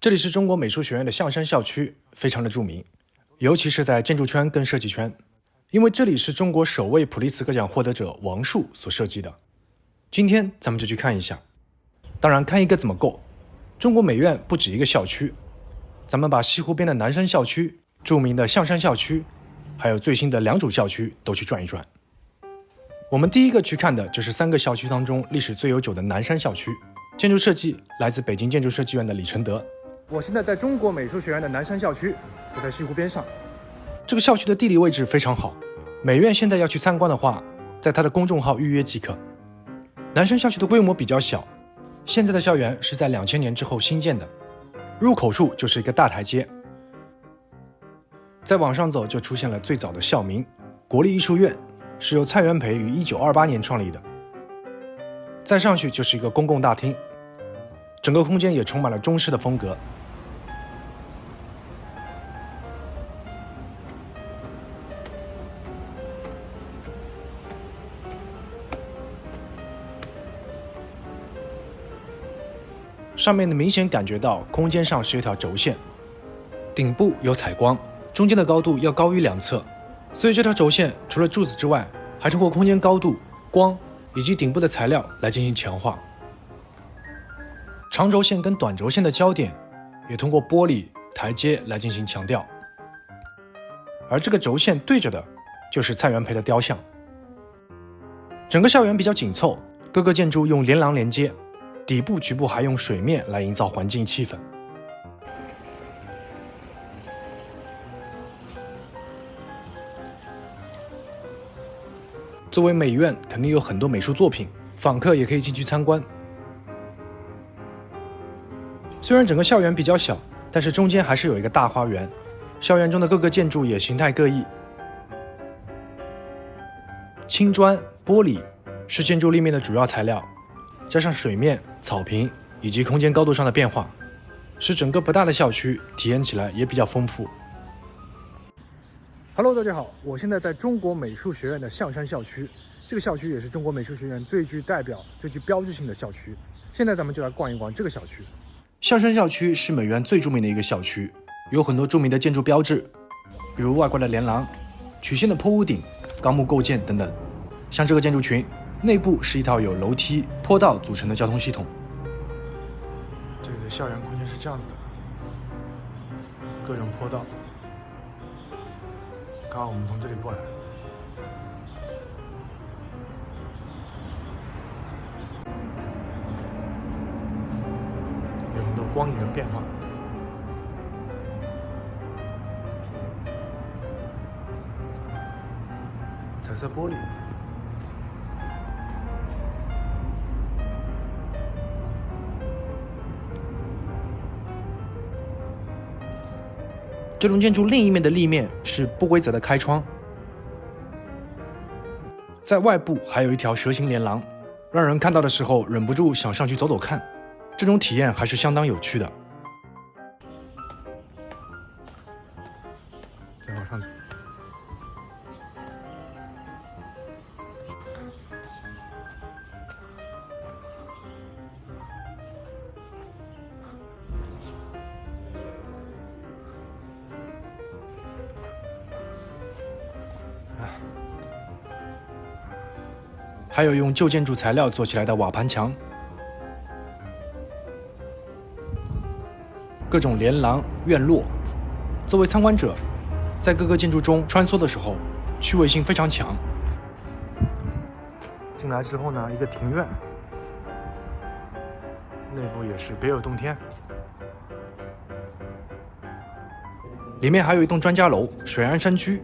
这里是中国美术学院的象山校区，非常的著名，尤其是在建筑圈跟设计圈，因为这里是中国首位普利茨克奖获得者王树所设计的。今天咱们就去看一下，当然看一个怎么够？中国美院不止一个校区，咱们把西湖边的南山校区、著名的象山校区，还有最新的良渚校区都去转一转。我们第一个去看的就是3个校区当中历史最悠久的南山校区，建筑设计来自北京建筑设计院的李承德。我现在在中国美术学院的南山校区，就在西湖边上。这个校区的地理位置非常好，美院现在要去参观的话，在它的公众号预约即可。南山校区的规模比较小，现在的校园是在2000年之后新建的，入口处就是一个大台阶，再往上走就出现了最早的校名国立艺术院，是由蔡元培于1928年创立的。再上去就是一个公共大厅，整个空间也充满了中式的风格。上面明显感觉到空间上是一条轴线，顶部有采光，中间的高度要高于两侧，所以这条轴线除了柱子之外，还通过空间高度、光以及顶部的材料来进行强化。长轴线跟短轴线的交点也通过玻璃、台阶来进行强调，而这个轴线对着的就是蔡元培的雕像。整个校园比较紧凑，各个建筑用连廊连接，底部局部还用水面来营造环境气氛。作为美院，肯定有很多美术作品，访客也可以进去参观。虽然整个校园比较小，但是中间还是有一个大花园，校园中的各个建筑也形态各异。青砖、玻璃是建筑立面的主要材料，加上水面、草坪以及空间高度上的变化，使整个不大的校区体验起来也比较丰富。Hello， 大家好，我现在在中国美术学院的象山校区，这个校区也是中国美术学院最具代表、最具标志性的校区。现在咱们就来逛一逛这个校区。象山校区是美院最著名的一个校区，有很多著名的建筑标志，比如外挂的连廊、曲线的坡屋顶、钢木构件等等。像这个建筑群，内部是一套有楼梯、坡道组成的交通系统。这里的校园空间是这样子的，各种坡道。刚刚我们从这里过来，有很多光影的变化。彩色玻璃。这栋建筑另一面的立面是不规则的开窗，在外部还有一条蛇形连廊，让人看到的时候忍不住想上去走走看，这种体验还是相当有趣的。再往上走，还有用旧建筑材料做起来的瓦盘墙，各种连廊、院落。作为参观者，在各个建筑中穿梭的时候，趣味性非常强。进来之后呢，一个庭院，内部也是别有洞天。里面还有一栋专家楼——水岸山居，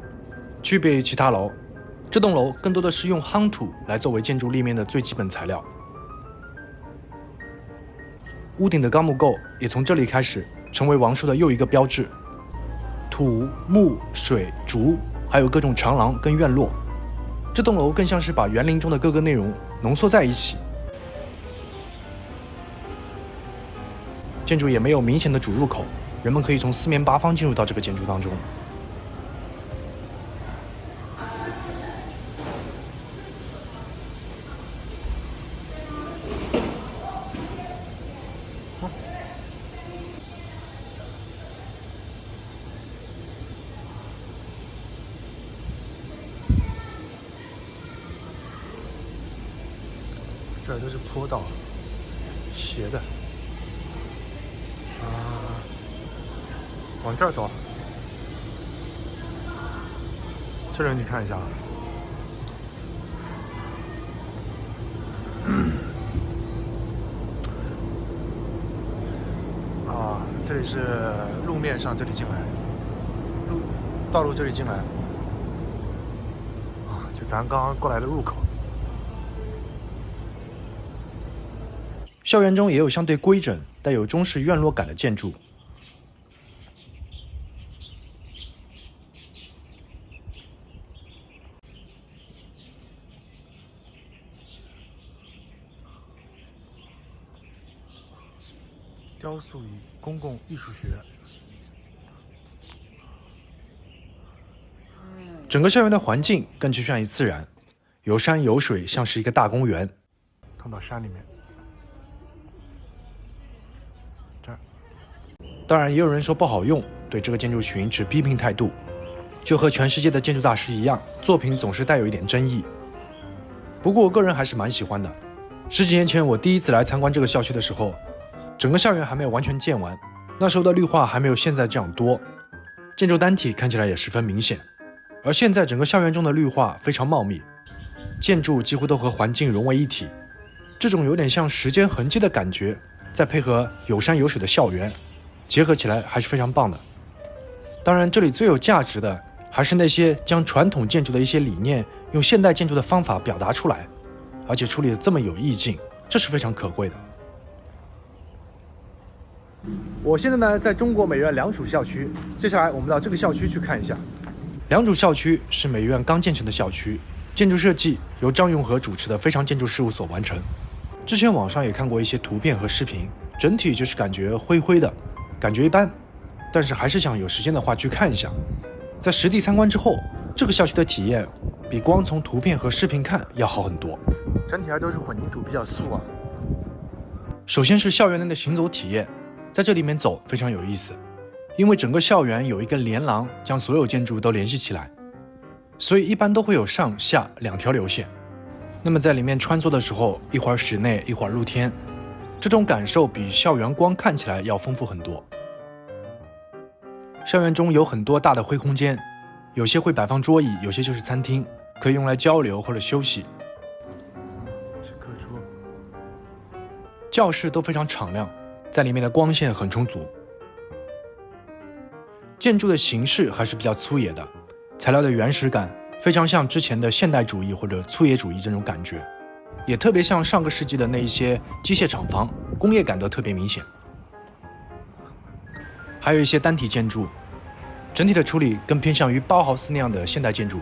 区别于其他楼。这栋楼更多的是用夯土来作为建筑立面的最基本材料，屋顶的钢木构也从这里开始成为王树的又一个标志。土、木、水、竹，还有各种长廊跟院落，这栋楼更像是把园林中的各个内容浓缩在一起。建筑也没有明显的主入口，人们可以从四面八方进入到这个建筑当中。这儿都是坡道，斜的啊，往这儿走。这里你看一下啊，这里是路面上，这里进来，道路这里进来啊，就咱刚刚过来的入口。校园中也有相对规整、带有中式院落感的建筑。雕塑与公共艺术学院，整个校园的环境更趋向于自然，有山有水，像是一个大公园。通到山里面，这儿。当然，也有人说不好用，对这个建筑群持批评态度。就和全世界的建筑大师一样，作品总是带有一点争议。不过我个人还是蛮喜欢的。10几年前我第一次来参观这个校区的时候，整个校园还没有完全建完，那时候的绿化还没有现在这样多，建筑单体看起来也十分明显。而现在整个校园中的绿化非常茂密，建筑几乎都和环境融为一体，这种有点像时间痕迹的感觉，再配合有山有水的校园，结合起来还是非常棒的。当然，这里最有价值的还是那些将传统建筑的一些理念用现代建筑的方法表达出来，而且处理得这么有意境，这是非常可贵的。我现在呢在中国美院良渚校区，接下来我们到这个校区去看一下。良渚校区是美院刚建成的校区，建筑设计由张永和主持的非常建筑事务所完成。之前网上也看过一些图片和视频，整体就是感觉灰灰的，感觉一般，但是还是想有时间的话去看一下。在实地参观之后，这个校区的体验比光从图片和视频看要好很多。整体还都是混凝土，比较素啊。首先是校园内的行走体验，在这里面走非常有意思，因为整个校园有一个连廊将所有建筑都联系起来，所以一般都会有上下2条流线。那么在里面穿梭的时候，一会儿室内一会儿露天，这种感受比校园光看起来要丰富很多。校园中有很多大的灰空间，有些会摆放桌椅，有些就是餐厅，可以用来交流或者休息。是课桌，教室都非常敞亮，在里面的光线很充足。建筑的形式还是比较粗野的，材料的原始感非常像之前的现代主义或者粗野主义这种感觉，也特别像上个世纪的那一些机械厂房，工业感都特别明显。还有一些单体建筑，整体的处理更偏向于包豪斯那样的现代建筑。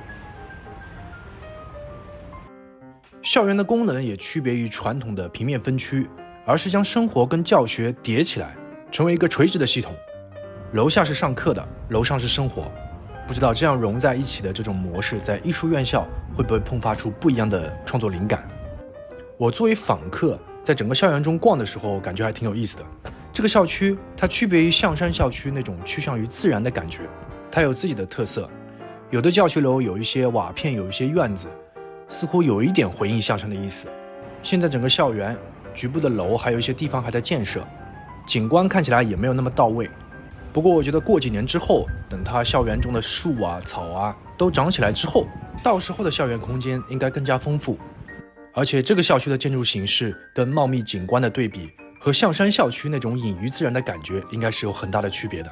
校园的功能也区别于传统的平面分区，而是将生活跟教学叠起来，成为一个垂直的系统。楼下是上课的，楼上是生活，不知道这样融在一起的这种模式，在艺术院校会不会迸发出不一样的创作灵感？我作为访客，在整个校园中逛的时候，感觉还挺有意思的。这个校区它区别于象山校区那种趋向于自然的感觉，它有自己的特色。有的教学楼有一些瓦片，有一些院子，似乎有一点回应象山的意思。现在整个校园局部的楼还有一些地方还在建设，景观看起来也没有那么到位。不过我觉得过几年之后，等它校园中的树啊草啊都长起来之后，到时候的校园空间应该更加丰富。而且这个校区的建筑形式跟茂密景观的对比，和象山校区那种隐于自然的感觉应该是有很大的区别的。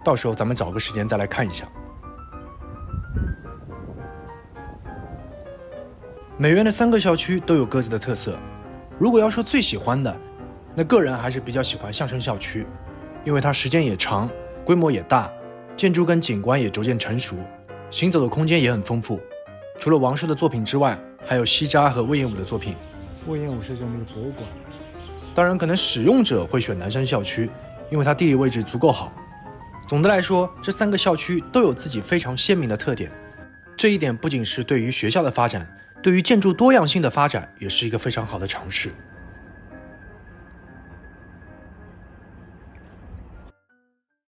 到时候咱们找个时间再来看一下。美院的3个校区都有各自的特色，如果要说最喜欢的，那个人还是比较喜欢象山校区，因为它时间也长，规模也大，建筑跟景观也逐渐成熟，行走的空间也很丰富。除了王朔的作品之外，还有西扎和魏延武的作品。魏延武是就那个博物馆。当然可能使用者会选南山校区，因为它地理位置足够好。总的来说，这3个校区都有自己非常鲜明的特点，这一点不仅是对于学校的发展，对于建筑多样性的发展也是一个非常好的尝试。